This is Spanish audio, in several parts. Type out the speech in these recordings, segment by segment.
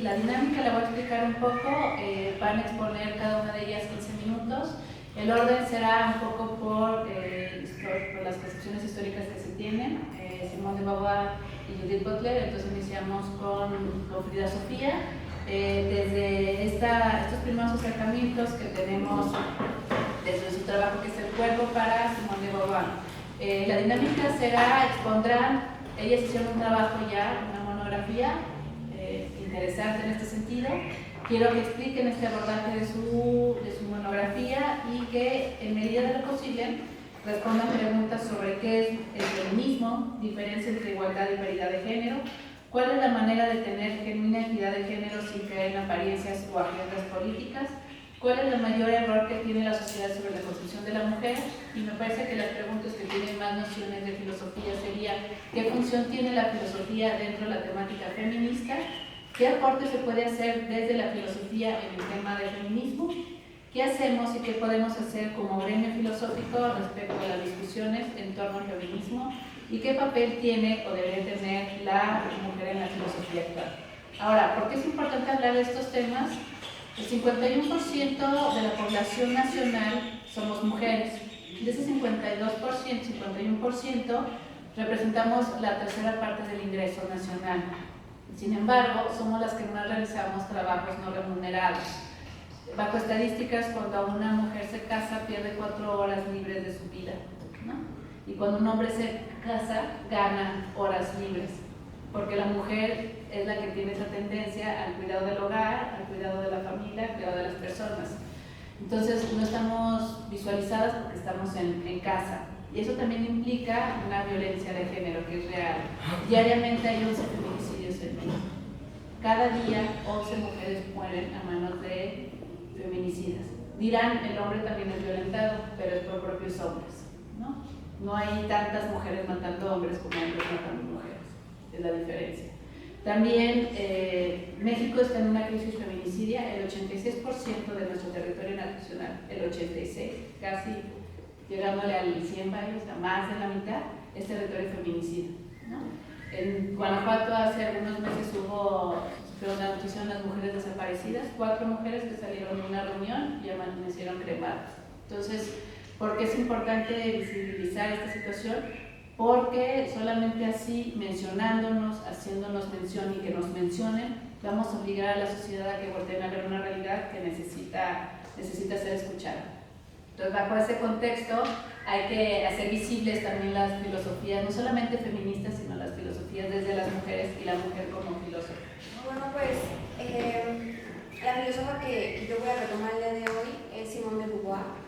la dinámica la voy a explicar un poco, van a exponer cada una de ellas 15 minutos. El orden será un poco por las percepciones históricas que se tienen, Simone de Beauvoir y Judith Butler. Entonces iniciamos con Frida Sofía, desde estos primeros acercamientos que tenemos desde su trabajo, que es el cuerpo, para Simone de Beauvoir. La dinámica será, expondrán, ellas hicieron un trabajo ya, una monografía interesante en este sentido. Quiero que expliquen este abordaje de su monografía y que, en medida de lo posible, respondan preguntas sobre qué es el feminismo, diferencia entre igualdad y paridad de género, cuál es la manera de tener genuina equidad de género sin caer en apariencias o agendas políticas, cuál es el mayor error que tiene la sociedad sobre la construcción de la mujer. Y me parece que las preguntas que tienen más nociones de filosofía sería: ¿qué función tiene la filosofía dentro de la temática feminista? ¿Qué aporte se puede hacer desde la filosofía en el tema del feminismo? ¿Qué hacemos y qué podemos hacer como gremio filosófico respecto a las discusiones en torno al feminismo? ¿Y qué papel tiene o debería tener la mujer en la filosofía actual? Ahora, ¿por qué es importante hablar de estos temas? El 51% de la población nacional somos mujeres. De ese 51%, representamos la tercera parte del ingreso nacional. Sin embargo, somos las que más realizamos trabajos no remunerados. Bajo estadísticas, cuando una mujer se casa, pierde 4 horas libres de su vida, ¿no? Y cuando un hombre se casa, gana horas libres, porque la mujer es la que tiene esa tendencia al cuidado del hogar, al cuidado de la familia, al cuidado de las personas. Entonces, no estamos visualizadas porque estamos en casa. Y eso también implica una violencia de género que es real. Diariamente hay 11 feminicidios en México. Cada día 11 mujeres mueren a manos de feminicidas. Dirán, el hombre también es violentado, pero es por propios hombres, ¿no? No hay tantas mujeres matando hombres como hombres matando mujeres, es la diferencia. También México está en una crisis feminicidia. El 86% de nuestro territorio nacional, el 86%, casi llegándole al 100 varios, a más de la mitad, es territorio feminicida, ¿no? En Guanajuato hace algunos meses sufrieron la noticia de las mujeres desaparecidas, 4 mujeres que salieron de una reunión y amanecieron cremadas. Entonces, ¿por qué es importante visibilizar esta situación? Porque solamente así, mencionándonos, haciéndonos mención y que nos mencionen, vamos a obligar a la sociedad a que volteen a ver una realidad que necesita ser escuchada. Entonces, bajo ese contexto, hay que hacer visibles también las filosofías, no solamente feministas, sino las filosofías desde las mujeres y la mujer como filósofa. Bueno, pues la filósofa que yo voy a retomar el día de hoy es Simone de Beauvoir.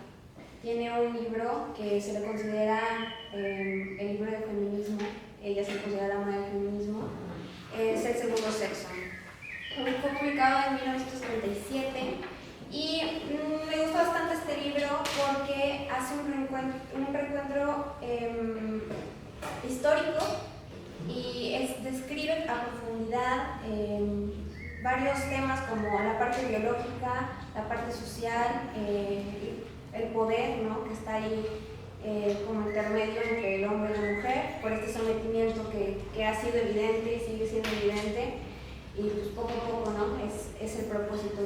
Tiene un libro que se le considera el libro del feminismo. Ella se considera la madre del feminismo. Es El segundo sexo. Fue publicado en 1937 y me gusta bastante este libro porque hace un reencuentro histórico y describe a profundidad varios temas como la parte biológica, la parte social, el poder, ¿no?, que está ahí como intermedio entre el hombre y la mujer, por este sometimiento que ha sido evidente y sigue siendo evidente, y pues poco a poco, ¿no?, es el propósito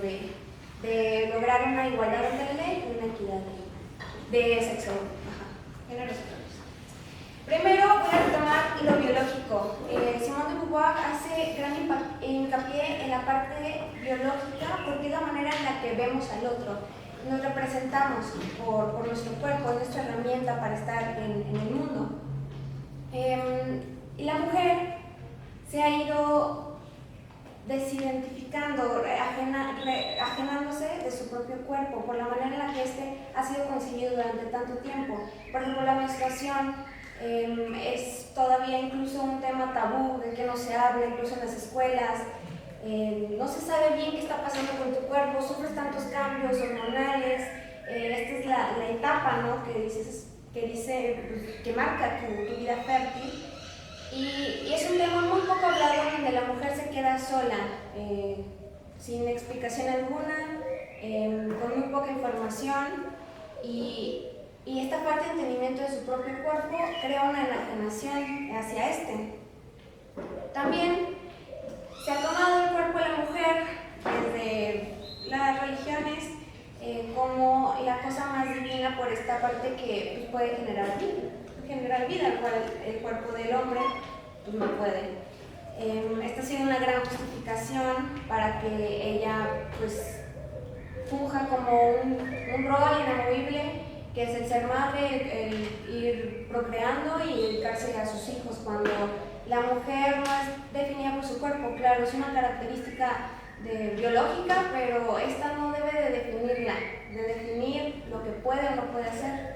de lograr una igualdad ante la ley y una equidad de sexo, género sexual. Primero voy a retomar lo biológico. Simone de Beauvoir hace gran hincapié en la parte biológica porque es la manera en la que vemos al otro. Nos representamos por nuestro cuerpo, es nuestra herramienta para estar en el mundo. Y la mujer se ha ido desidentificando, ajenándose de su propio cuerpo por la manera en la que este ha sido concebido durante tanto tiempo. Por ejemplo, la menstruación es todavía incluso un tema tabú del que no se habla, incluso en las escuelas. No se sabe bien qué está pasando con tu cuerpo, sufres tantos cambios hormonales. Esta es la etapa, ¿no?, que marca tu vida fértil. Y es un tema muy poco hablado donde la mujer se queda sola, sin explicación alguna, con muy poca información, y esta falta de entendimiento de su propio cuerpo crea una enajenación hacia este. También se ha tomado el cuerpo de la mujer contraparte que pues, puede generar vida, al cual el cuerpo del hombre pues, no puede. Esta ha sido una gran justificación para que ella pues funja como un rol inamovible, que es el ser madre, el ir procreando y dedicarse a sus hijos, cuando la mujer no es definida por su cuerpo. Claro, es una característica biológica, pero esta no debe de definirla, de definir lo que puede o no puede hacer.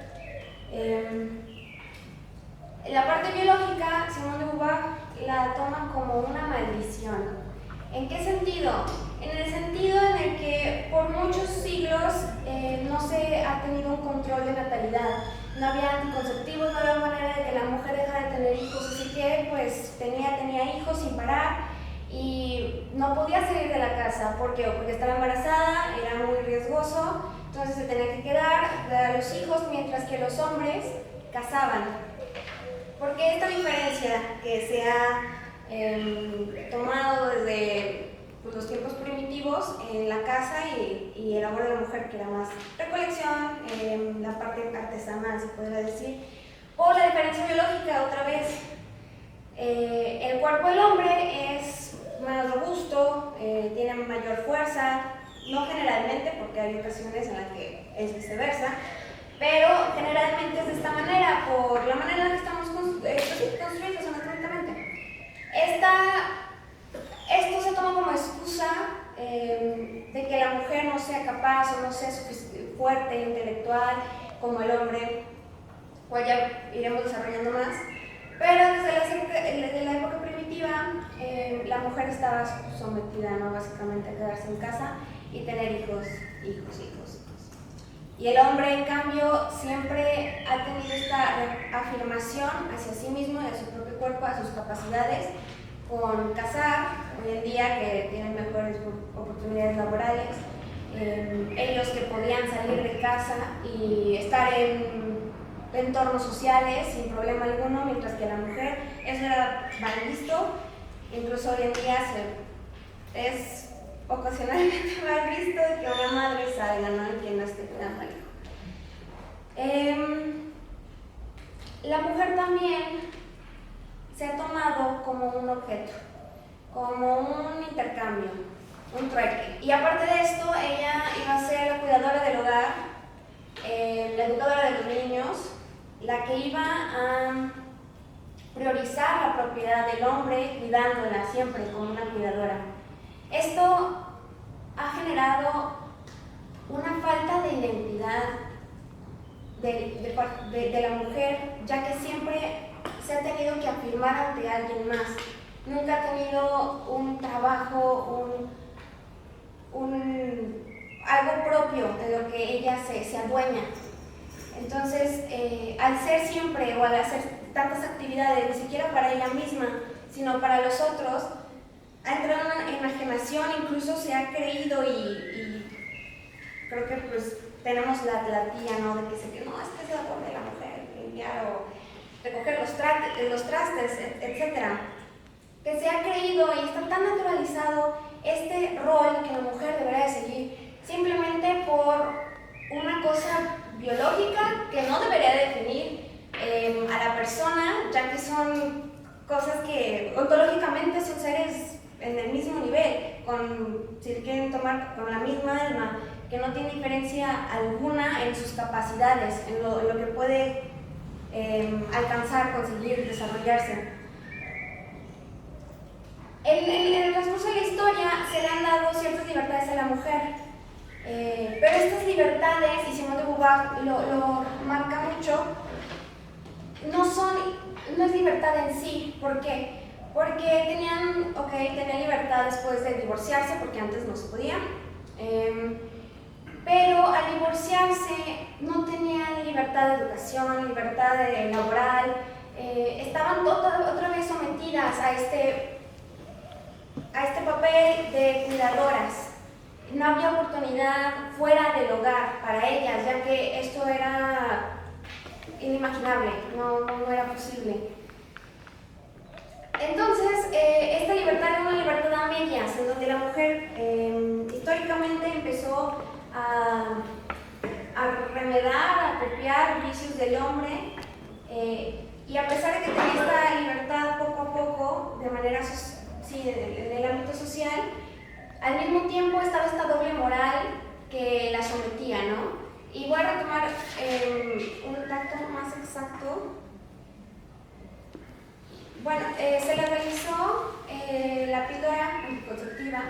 La parte biológica, Simone de Beauvoir la toma como una maldición. ¿En qué sentido? En el sentido en el que por muchos siglos no se ha tenido un control de natalidad. No había anticonceptivos, no había manera de que la mujer dejara de tener hijos, así que pues tenía hijos sin parar y no podía salir de la casa. ¿Por qué? Porque estaba embarazada, era muy riesgoso, entonces se tenía que quedar a los hijos, mientras que los hombres cazaban. ¿Por qué esta diferencia que se ha tomado desde los tiempos primitivos en la caza y el labor de la mujer, que era más recolección, la parte artesanal se podría decir, o la diferencia biológica otra vez? El cuerpo del hombre es más robusto, tiene mayor fuerza, no generalmente, porque hay ocasiones en las que es viceversa, pero generalmente es de esta manera, por la manera en la que estamos construidos anatómicamente. Esto se toma como excusa de que la mujer no sea capaz o no sea fuerte, intelectual como el hombre, cual ya iremos desarrollando más. Pero desde la época primitiva, la mujer estaba sometida, ¿no?, básicamente a quedarse en casa y tener hijos. Y el hombre, en cambio, siempre ha tenido esta afirmación hacia sí mismo y a su propio cuerpo, a sus capacidades, con cazar. Hoy en día, que tienen mejores oportunidades laborales, ellos que podían salir de casa y estar en entornos sociales sin problema alguno, mientras que la mujer, eso era mal visto. Incluso hoy en día es ocasionalmente mal visto de que una madre salga, ¿no?, y que no esté cuidando al hijo. La mujer también se ha tomado como un objeto, como un intercambio, un trueque. Y aparte de esto, ella iba a ser la cuidadora del hogar, la educadora de los niños, la que iba a priorizar la propiedad del hombre, cuidándola siempre como una cuidadora. Esto ha generado una falta de identidad de la mujer, ya que siempre se ha tenido que afirmar ante alguien más. Nunca ha tenido un trabajo, algo propio de lo que ella se adueña. Entonces, al ser siempre o al hacer tantas actividades, ni siquiera para ella misma, sino para los otros, ha entrado en enajenación. Incluso se ha creído y creo que pues tenemos la tía, ¿no?, de que se cree, no, es que es la labor de la mujer, limpiar o recoger los trastes, etc. Que se ha creído y está tan naturalizado este rol que la mujer debería de seguir, simplemente por una cosa biológica que no debería definir a la persona, ya que son cosas que ontológicamente son seres en el mismo nivel, si quieren tomar con la misma alma, que no tiene diferencia alguna en sus capacidades, en lo que puede alcanzar, conseguir, desarrollarse. En el transcurso de la historia se le han dado ciertas libertades a la mujer, pero estas libertades, y Simone de Beauvoir lo marca mucho, no es libertad en sí. ¿Por qué? Porque tenían libertad después de divorciarse, porque antes no se podía, pero al divorciarse no tenían libertad de educación, libertad laboral, estaban otra vez sometidas a este papel de cuidadoras. No había oportunidad fuera del hogar para ellas, ya que esto era inimaginable, no era posible. Entonces, esta libertad era una libertad a medias, en donde la mujer históricamente empezó a remedar, a copiar vicios del hombre, y a pesar de que tenía esta libertad poco a poco, de manera en el ámbito social, al mismo tiempo estaba esta doble moral que la sometía, ¿no? Y voy a retomar un dato más exacto. Bueno, se le realizó la píldora anticonceptiva,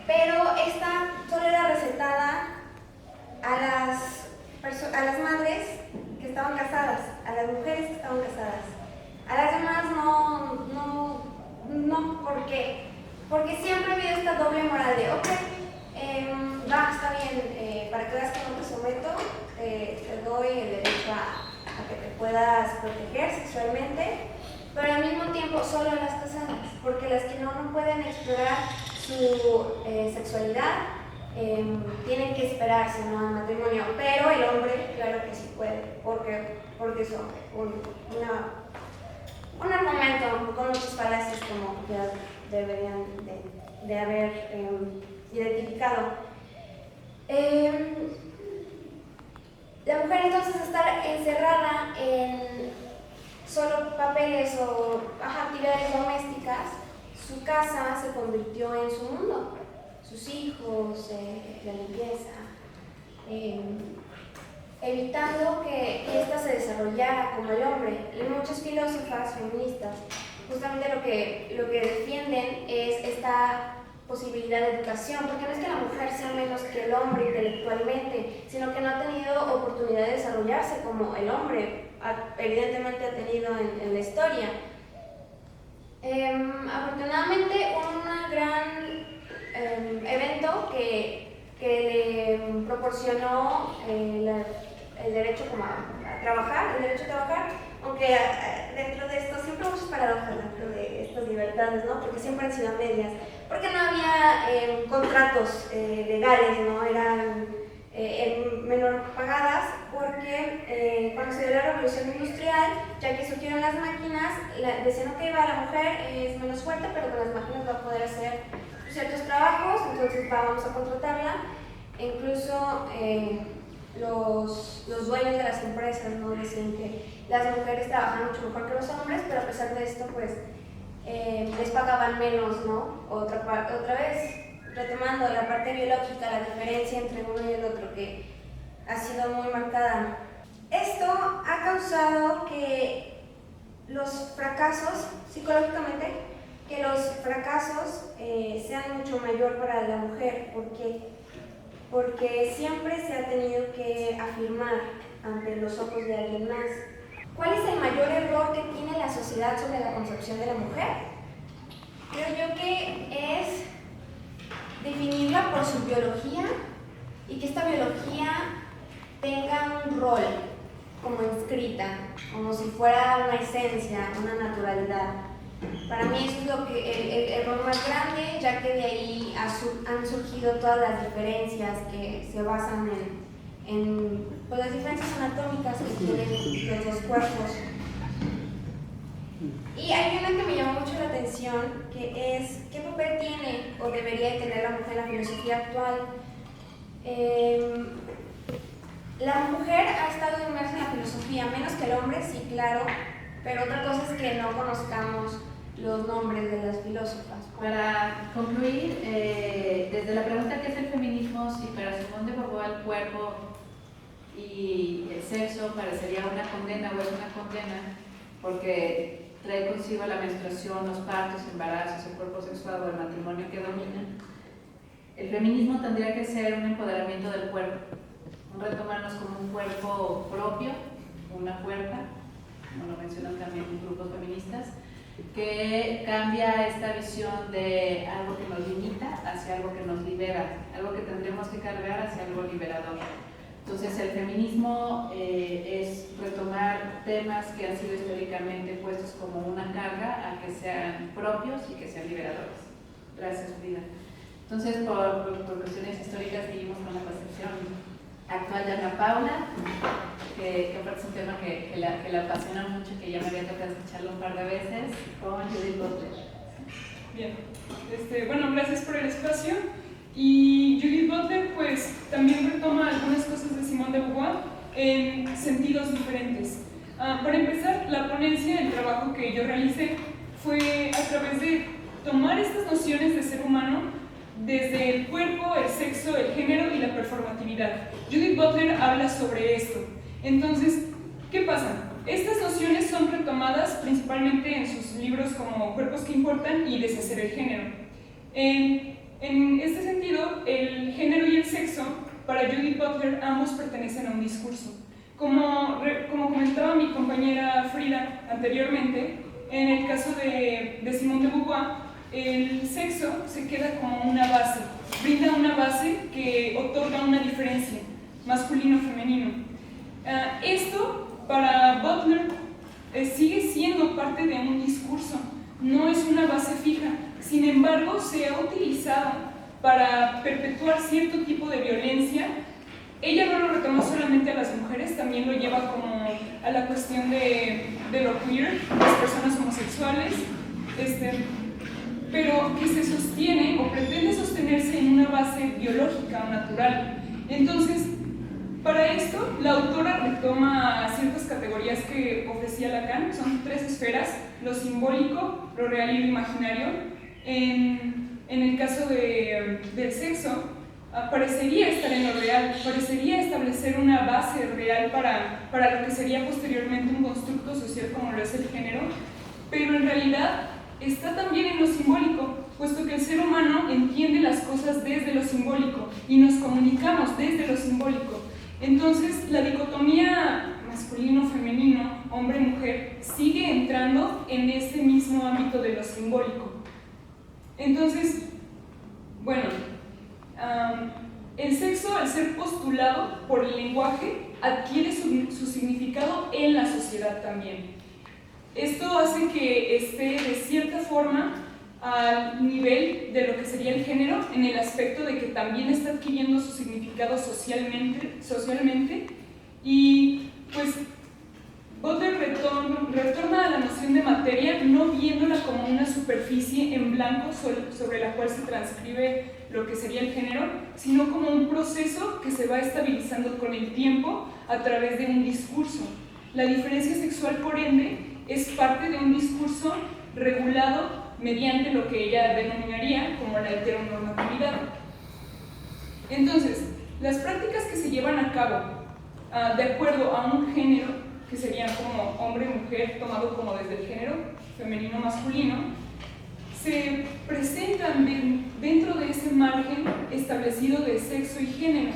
pero esta solo era recetada a las madres que estaban casadas, a las mujeres que estaban casadas. A las demás no, ¿por qué? Porque siempre ha habido esta doble moral de, ok, está bien, para que veas que no te someto, te doy el derecho a que te puedas proteger sexualmente, pero al mismo tiempo solo las casadas, porque las que no pueden explorar su sexualidad tienen que esperarse, ¿no?, al matrimonio, pero el hombre, claro que sí puede, porque es hombre. Un argumento con muchas falacias como ya deberían de haber identificado. La mujer entonces estar encerrada en solo papeles o actividades domésticas, su casa se convirtió en su mundo, sus hijos, la limpieza, evitando que ésta se desarrollara como el hombre. Y muchas filósofas feministas justamente lo que defienden es esta posibilidad de educación, porque no es que la mujer sea menos que el hombre intelectualmente, sino que no ha tenido oportunidad de desarrollarse como el hombre evidentemente ha tenido en la historia. Afortunadamente, un gran evento que le proporcionó el derecho a trabajar, aunque dentro de esto siempre hay muchas paradojas dentro de estas libertades, ¿no? Porque siempre han sido medias, porque no había contratos legales, ¿no? Eran menor pagadas, porque cuando se dio la revolución industrial, ya que surgieron las máquinas, decían que la mujer es menos fuerte, pero con las máquinas va a poder hacer ciertos trabajos, entonces vamos a contratarla. E incluso los dueños de las empresas, ¿no?, decían que las mujeres trabajan mucho mejor que los hombres, pero a pesar de esto, pues les pagaban menos, ¿no? Otra vez, retomando la parte biológica, la diferencia entre uno y el otro, que ha sido muy marcada. Esto ha causado que los fracasos, psicológicamente, que los fracasos sean mucho mayor para la mujer. ¿Por qué? Porque siempre se ha tenido que afirmar ante los ojos de alguien más. ¿Cuál es el mayor error que tiene la sociedad sobre la concepción de la mujer? Creo yo que es definirla por su biología y que esta biología tenga un rol como inscrita, como si fuera una esencia, una naturalidad. Para mí eso es el error más grande, ya que de ahí han surgido todas las diferencias que se basan en las diferencias anatómicas que tienen los dos cuerpos. Y hay una que me llamó mucho la atención, que es ¿qué papel tiene o debería tener la mujer en la filosofía actual? La mujer ha estado inmersa en la filosofía, menos que el hombre, sí, claro, pero otra cosa es que no conozcamos los nombres de las filósofas. Para concluir, desde la pregunta ¿qué es el feminismo? Si para Simone de Beauvoir el cuerpo y el sexo parecería una condena o es una condena, porque trae consigo la menstruación, los partos, embarazos, el cuerpo sexual o el matrimonio que domina. El feminismo tendría que ser un empoderamiento del cuerpo, un retomarnos como un cuerpo propio, una puerta, como lo mencionan también grupos feministas, que cambia esta visión de algo que nos limita hacia algo que nos libera, algo que tendremos que cargar hacia algo liberador. Entonces el feminismo es retomar temas que han sido históricamente puestos como una carga a que sean propios y que sean liberadores. Gracias, Frida. Entonces, por cuestiones históricas seguimos con la concepción actual de Ana Paula, que aparte es un tema que la apasiona mucho, que ya me había tocado escucharlo un par de veces, con Judith Butler. Bien, bueno, gracias por el espacio. Y Judith Butler pues también retoma algunas cosas de en sentidos diferentes. Para empezar, la ponencia, el trabajo que yo realicé fue a través de tomar estas nociones de ser humano desde el cuerpo, el sexo, el género y la performatividad. Judith Butler habla sobre esto. Entonces, ¿qué pasa? Estas nociones son retomadas principalmente en sus libros como Cuerpos que importan y Deshacer el género. En este sentido, el género y el sexo, para Judith Butler, ambos pertenecen a un discurso. Como comentaba mi compañera Frida anteriormente, en el caso de Simone de Beauvoir, el sexo se queda como una base, brinda una base que otorga una diferencia, masculino-femenino. Esto, para Butler, sigue siendo parte de un discurso, no es una base fija, sin embargo, se ha utilizado para perpetuar cierto tipo de violencia. Ella no lo retoma solamente a las mujeres, también lo lleva como a la cuestión de lo queer, las personas homosexuales, pero que se sostiene o pretende sostenerse en una base biológica o natural. Entonces, para esto, la autora retoma ciertas categorías que ofrecía Lacan, son 3 esferas, lo simbólico, lo real y lo imaginario. En el caso del sexo, parecería estar en lo real, parecería establecer una base real para lo que sería posteriormente un constructo social como lo es el género, pero en realidad está también en lo simbólico, puesto que el ser humano entiende las cosas desde lo simbólico y nos comunicamos desde lo simbólico. Entonces, la dicotomía masculino-femenino, hombre-mujer, sigue entrando en ese mismo ámbito de lo simbólico. Entonces, bueno, el sexo, al ser postulado por el lenguaje, adquiere su significado en la sociedad también. Esto hace que esté de cierta forma al nivel de lo que sería el género, en el aspecto de que también está adquiriendo su significado socialmente y pues Butler retorna a la noción de materia, no viéndola como una superficie en blanco sobre la cual se transcribe lo que sería el género, sino como un proceso que se va estabilizando con el tiempo a través de un discurso. La diferencia sexual, por ende, es parte de un discurso regulado mediante lo que ella denominaría como la heteronormatividad. Entonces, las prácticas que se llevan a cabo de acuerdo a un género, que serían como hombre-mujer tomado como desde el género femenino-masculino, se presentan dentro de ese margen establecido de sexo y género.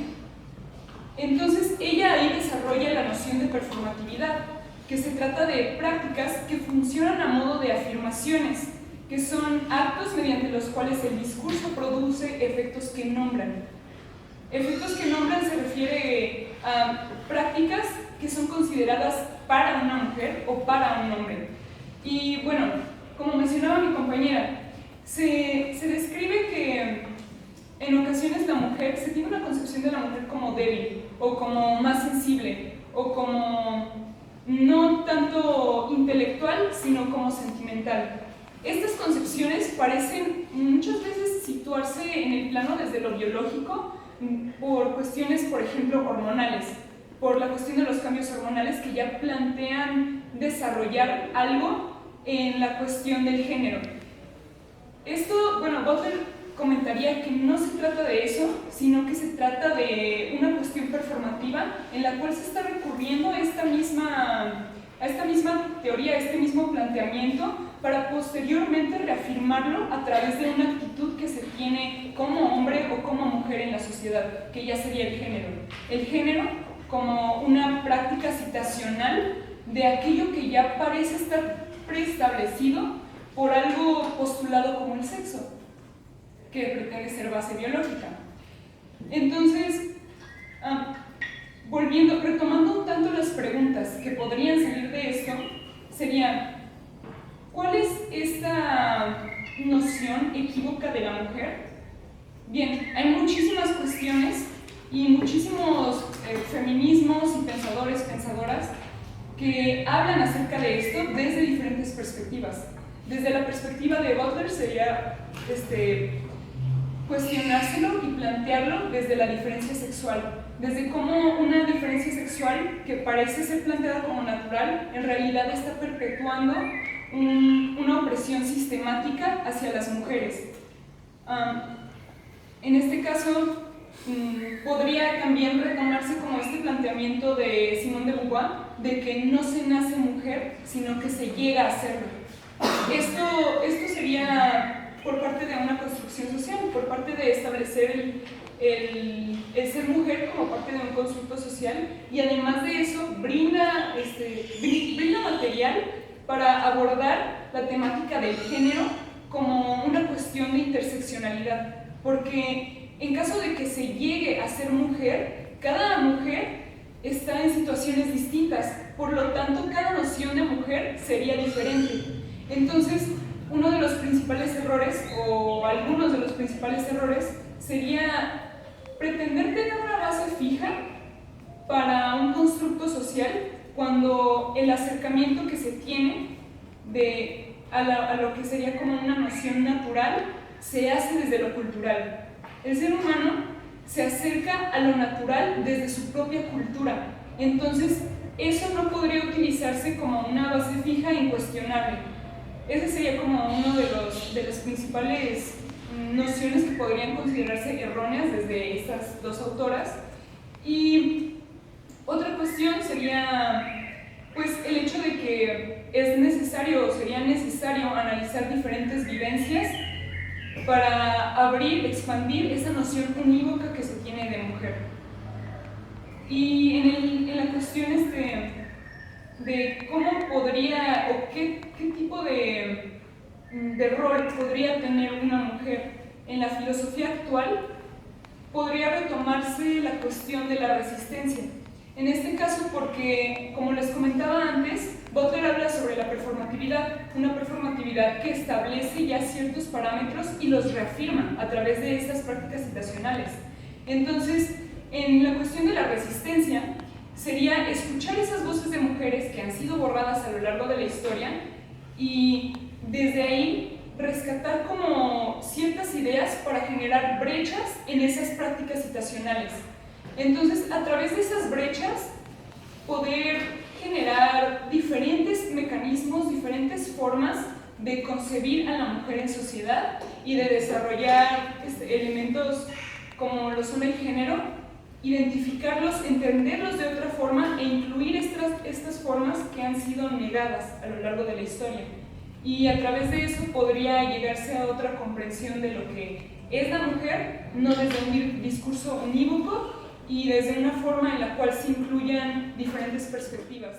Entonces, ella ahí desarrolla la noción de performatividad, que se trata de prácticas que funcionan a modo de afirmaciones, que son actos mediante los cuales el discurso produce efectos que nombran. Efectos que nombran se refiere a prácticas que son consideradas para una mujer o para un hombre. Y bueno, como mencionaba mi compañera, se describe que en ocasiones la mujer, se tiene una concepción de la mujer como débil, o como más sensible, o como no tanto intelectual, sino como sentimental. Estas concepciones parecen muchas veces situarse en el plano desde lo biológico, por cuestiones, por ejemplo, hormonales, por la cuestión de los cambios hormonales que ya plantean desarrollar algo en la cuestión del género. Esto, bueno, Butler comentaría que no se trata de eso, sino que se trata de una cuestión performativa en la cual se está recurriendo a esta misma teoría, a este mismo planteamiento, para posteriormente reafirmarlo a través de una actitud que se tiene como hombre o como mujer en la sociedad, que ya sería el género. El género como una práctica citacional de aquello que ya parece estar preestablecido por algo postulado como el sexo, que pretende ser base biológica. Entonces, retomando un tanto las preguntas que podrían salir de esto, sería, ¿cuál es esta noción equívoca de la mujer? Bien, hay muchísimas cuestiones y muchísimos feminismos y pensadoras que hablan acerca de esto desde diferentes perspectivas. Desde la perspectiva de Butler sería cuestionárselo y plantearlo desde la diferencia sexual, desde cómo una diferencia sexual que parece ser planteada como natural, en realidad está perpetuando una opresión sistemática hacia las mujeres. En este caso, podría también retomarse como este planteamiento de Simone de Beauvoir, de que no se nace mujer, sino que se llega a serlo. Esto sería por parte de una construcción social, por parte de establecer el ser mujer como parte de un constructo social, y además de eso brinda material para abordar la temática del género como una cuestión de interseccionalidad, porque en caso de que se llegue a ser mujer, cada mujer está en situaciones distintas, por lo tanto cada noción de mujer sería diferente. Entonces, uno de los principales errores, o algunos de los principales errores, sería pretender tener una base fija para un constructo social cuando el acercamiento que se tiene a lo que sería como una noción natural se hace desde lo cultural. El ser humano se acerca a lo natural desde su propia cultura, entonces eso no podría utilizarse como una base fija e incuestionable. Ese sería como uno de las principales nociones que podrían considerarse erróneas desde estas dos autoras. Y otra cuestión sería pues el hecho de que sería necesario analizar diferentes vivencias para abrir, expandir esa noción unívoca que se tiene de mujer. Y en la cuestión de cómo podría o qué tipo de rol podría tener una mujer en la filosofía actual, podría retomarse la cuestión de la resistencia. En este caso porque, como les comentaba antes, Butler habla sobre la performatividad, una performatividad que establece ya ciertos parámetros y los reafirma a través de estas prácticas citacionales. Entonces, en la cuestión de la resistencia, sería escuchar esas voces de mujeres que han sido borradas a lo largo de la historia y desde ahí rescatar como ciertas ideas para generar brechas en esas prácticas citacionales. Entonces, a través de esas brechas, poder generar diferentes mecanismos, diferentes formas de concebir a la mujer en sociedad y de desarrollar elementos como lo son el género, identificarlos, entenderlos de otra forma e incluir estas formas que han sido negadas a lo largo de la historia. Y a través de eso podría llegarse a otra comprensión de lo que es la mujer, no desde un discurso unívoco y desde una forma en la cual se incluyan diferentes perspectivas.